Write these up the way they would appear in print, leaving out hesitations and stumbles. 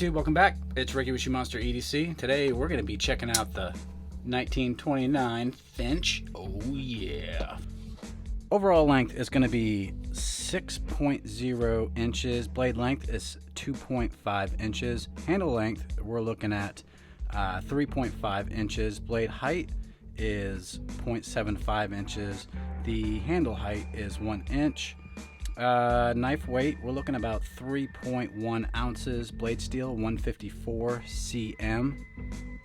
YouTube, welcome back. It's Ricky with Shoemonster EDC. Today we're going to be checking out the 1929 Finch. Oh yeah. Overall length is going to be 6.0 inches. Blade length is 2.5 inches. Handle length, we're looking at 3.5 inches. Blade height is 0.75 inches. The handle height is 1 inch. Knife weight, we're looking about 3.1 ounces. Blade steel, 154 cm.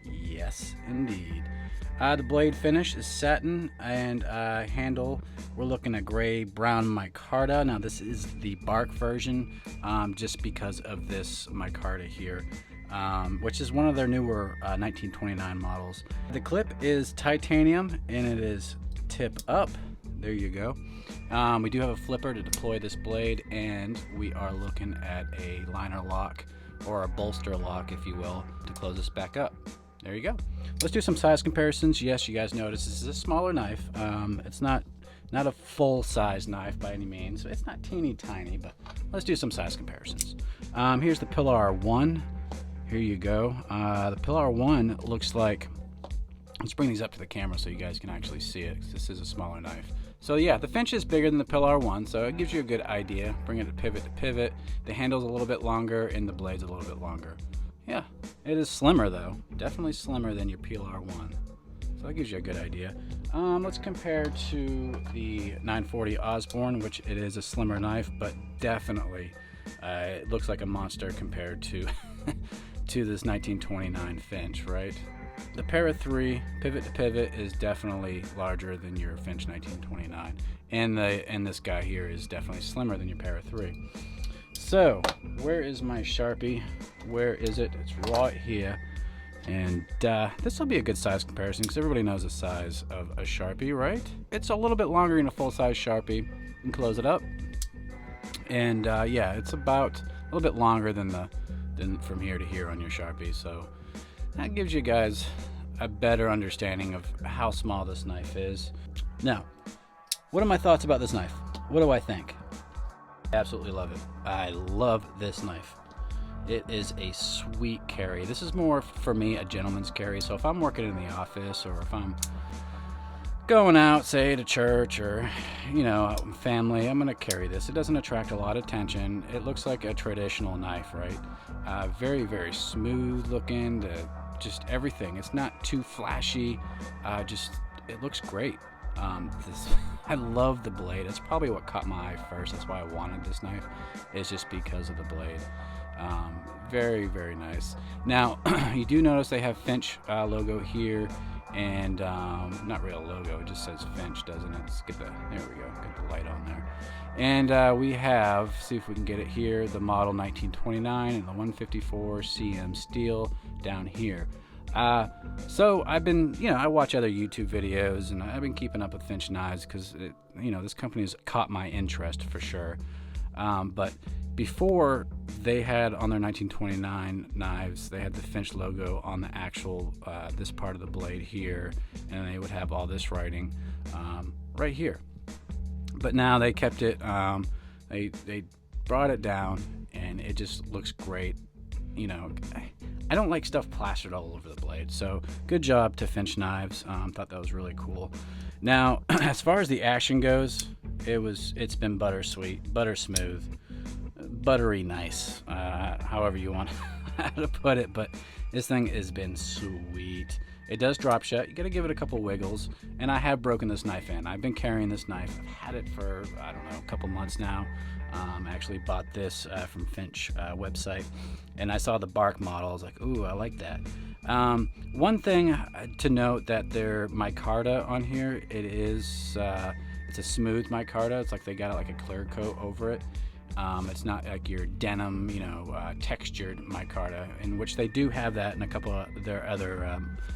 Yes, indeed. The blade finish is satin, and handle, we're looking at gray brown micarta. Now this is the bark version, just because of this micarta here, which is one of their newer 1929 models. The clip is titanium and it is tip up. There you go. We do have a flipper to deploy this blade, and we are looking at a liner lock, or a bolster lock if you will, to close this back up. There you go. Let's do some size comparisons. Yes, you guys notice this is a smaller knife. It's not a full size knife by any means. It's not teeny tiny, but let's do some size comparisons. Here's the Pilar 1. Here you go. The Pilar 1 looks like, let's bring these up to the camera so you guys can actually see it, 'cause this is a smaller knife. So yeah, the Finch is bigger than the Pilar 1, so it gives you a good idea. Bring it to pivot. The handle's a little bit longer and the blade's a little bit longer. Yeah, it is slimmer though. Definitely slimmer than your Pilar 1. So that gives you a good idea. Let's compare to the 940 Osborne, which it is a slimmer knife, but definitely it looks like a monster compared to to this 1929 Finch, right? The Para 3 pivot to pivot is definitely larger than your Finch 1929, and this guy here is definitely slimmer than your Para 3. So where is my Sharpie? Where is it? It's right here. And this will be a good size comparison because everybody knows the size of a Sharpie, right? It's a little bit longer than a full-size Sharpie. You can close it up, and yeah, it's about a little bit longer than from here to here on your Sharpie. So that gives you guys a better understanding of how small this knife is. Now, what are my thoughts about this knife? What do I think? I absolutely love it. I love this knife. It is a sweet carry. This is more, for me, a gentleman's carry. So if I'm working in the office, or if I'm going out, say, to church, or, you know, out with family, I'm going to carry this. It doesn't attract a lot of attention. It looks like a traditional knife, right? Very, very smooth looking. Just everything. It's not too flashy. It looks great. I love the blade. It's probably what caught my eye first. That's why I wanted this knife, is just because of the blade. Very, very nice. Now, you do notice they have Finch logo here, and not real logo, it just says Finch, doesn't it? Let's get there we go, get the light on there. And we have, see if we can get it here, the model 1929 and the 154 cm steel down here. So I've been, I watch other YouTube videos, and I've been keeping up with Finch knives because, this company has caught my interest for sure. But before, they had on their 1929 knives, they had the Finch logo on the actual, this part of the blade here, and they would have all this writing right here. But now they kept it, they brought it down, and it just looks great. I don't like stuff plastered all over the blade, so good job to Finch Knives. Thought that was really cool. Now, as far as the action goes, it's been buttersweet, butter smooth, buttery nice, however you want to put it, but this thing has been sweet. It does drop shut. You got to give it a couple wiggles, and I have broken this knife in. I've been carrying this knife. I've had it for, I don't know, a couple months now. I actually bought this from Finch website, and I saw the bark model. I was like, ooh, I like that. One thing to note, that their micarta on here, it's a smooth micarta. It's like they got like a clear coat over it. It's not like your denim, textured micarta, in which they do have that in a couple of their other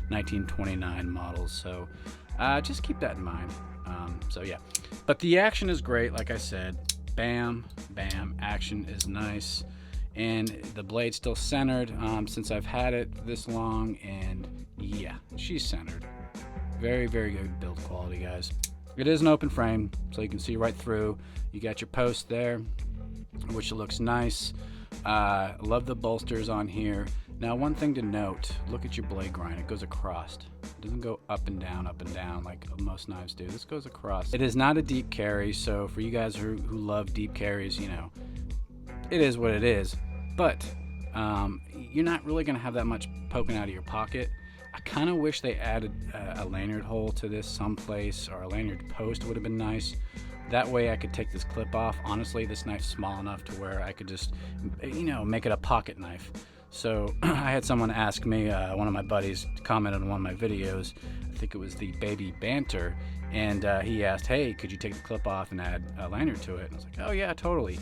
1929 models. So just keep that in mind. So yeah, but the action is great. Like I said, bam, bam, action is nice, and the blade's still centered since I've had it this long, and yeah, she's centered. Very, very good build quality, guys. It is an open frame, so you can see right through. You got your post there, which looks nice. Love the bolsters on here. Now, one thing to note, look at your blade grind. It goes across. It doesn't go up and down like most knives do. This goes across. It is not a deep carry, so for you guys who love deep carries, you know, it is what it is. But you're not really going to have that much poking out of your pocket. I kind of wish they added a lanyard hole to this someplace, or a lanyard post would have been nice. That way I could take this clip off. Honestly, this knife's small enough to where I could just, you know, make it a pocket knife. So I had someone ask me, one of my buddies commented on one of my videos, I think it was the baby Banter, and he asked, hey, could you take the clip off and add a lanyard to it? And I was like, oh yeah, totally.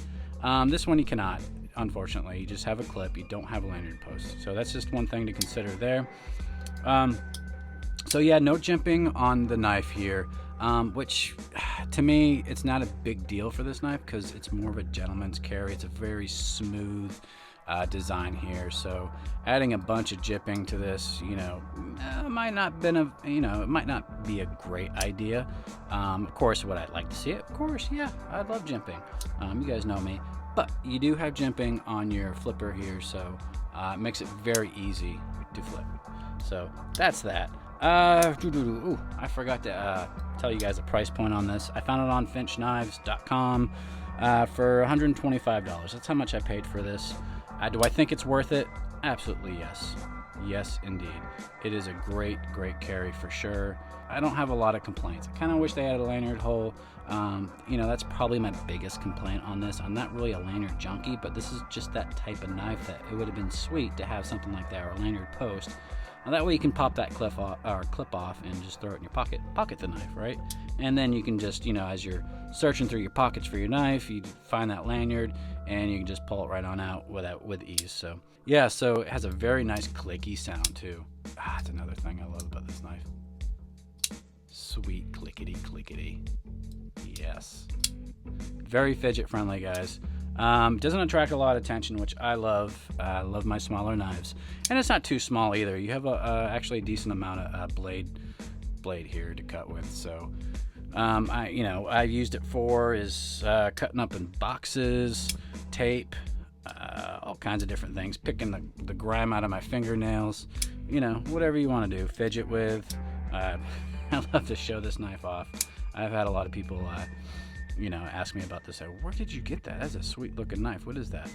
This one you cannot, unfortunately. You just have a clip, you don't have a lanyard post. So that's just one thing to consider there. So yeah, no jimping on the knife here, which to me, it's not a big deal for this knife because it's more of a gentleman's carry. It's a very smooth design here, so adding a bunch of jipping to this, you know, might not been a, you know, it might not be a great idea. Of course, would I like to see it? Of course, yeah, I love jimping. You guys know me, but you do have jimping on your flipper here, so it makes it very easy to flip. So that's that. Ooh, I forgot to tell you guys the price point on this. I found it on FinchKnives.com for $125. That's how much I paid for this. Do I think it's worth it? Absolutely yes. Yes, indeed. It is a great, great carry for sure. I don't have a lot of complaints. I kind of wish they had a lanyard hole. You know, that's probably my biggest complaint on this. I'm not really a lanyard junkie, but this is just that type of knife that it would have been sweet to have something like that, or a lanyard post. Now that way you can pop that clip off and just throw it in your pocket. Pocket the knife, right? And then you can just, you know, as you're searching through your pockets for your knife, you find that lanyard and you can just pull it right on out with ease. So yeah, so it has a very nice clicky sound too. That's another thing I love about this knife. Sweet clickety clickety. Yes. Very fidget friendly, guys. Doesn't attract a lot of attention, which I love. I love my smaller knives, and it's not too small either. You have actually a decent amount of blade here to cut with. So I've used it for is cutting up in boxes, tape, all kinds of different things, picking the grime out of my fingernails, you know, whatever you want to do, fidget with. I love to show this knife off. I've had a lot of people you know, ask me about this. Where did you get that? That's a sweet looking knife. What is that?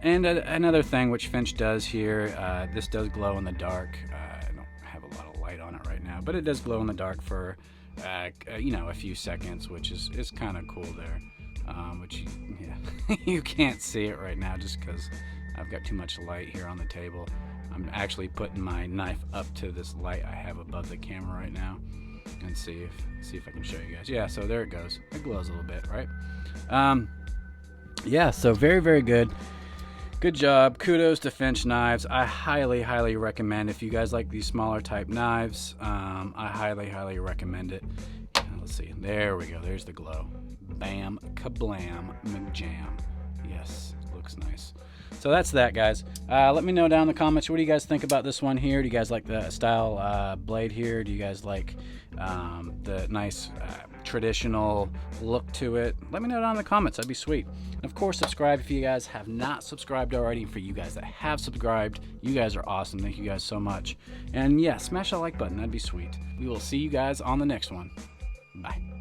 And another thing which Finch does here, this does glow in the dark. I don't have a lot of light on it right now, but it does glow in the dark for you know, a few seconds, which is kind of cool there. Which yeah, you can't see it right now just because I've got too much light here on the table. I'm actually putting my knife up to this light I have above the camera right now, and see if I can show you guys. Yeah, so there it goes. It glows a little bit, right? Yeah, so very, very good. Good job. Kudos to Finch Knives. I highly, highly recommend, if you guys like these smaller type knives, I highly, highly recommend it. Let's see. There we go. There's the glow. Bam, kablam, McJam. Yes, looks nice. So that's that, guys. Let me know down in the comments, what do you guys think about this one here? Do you guys like the style blade here? Do you guys like the nice traditional look to it? Let me know down in the comments. That'd be sweet. And of course, subscribe if you guys have not subscribed already. For you guys that have subscribed, you guys are awesome. Thank you guys so much. And yeah, smash that like button. That'd be sweet. We will see you guys on the next one. Bye.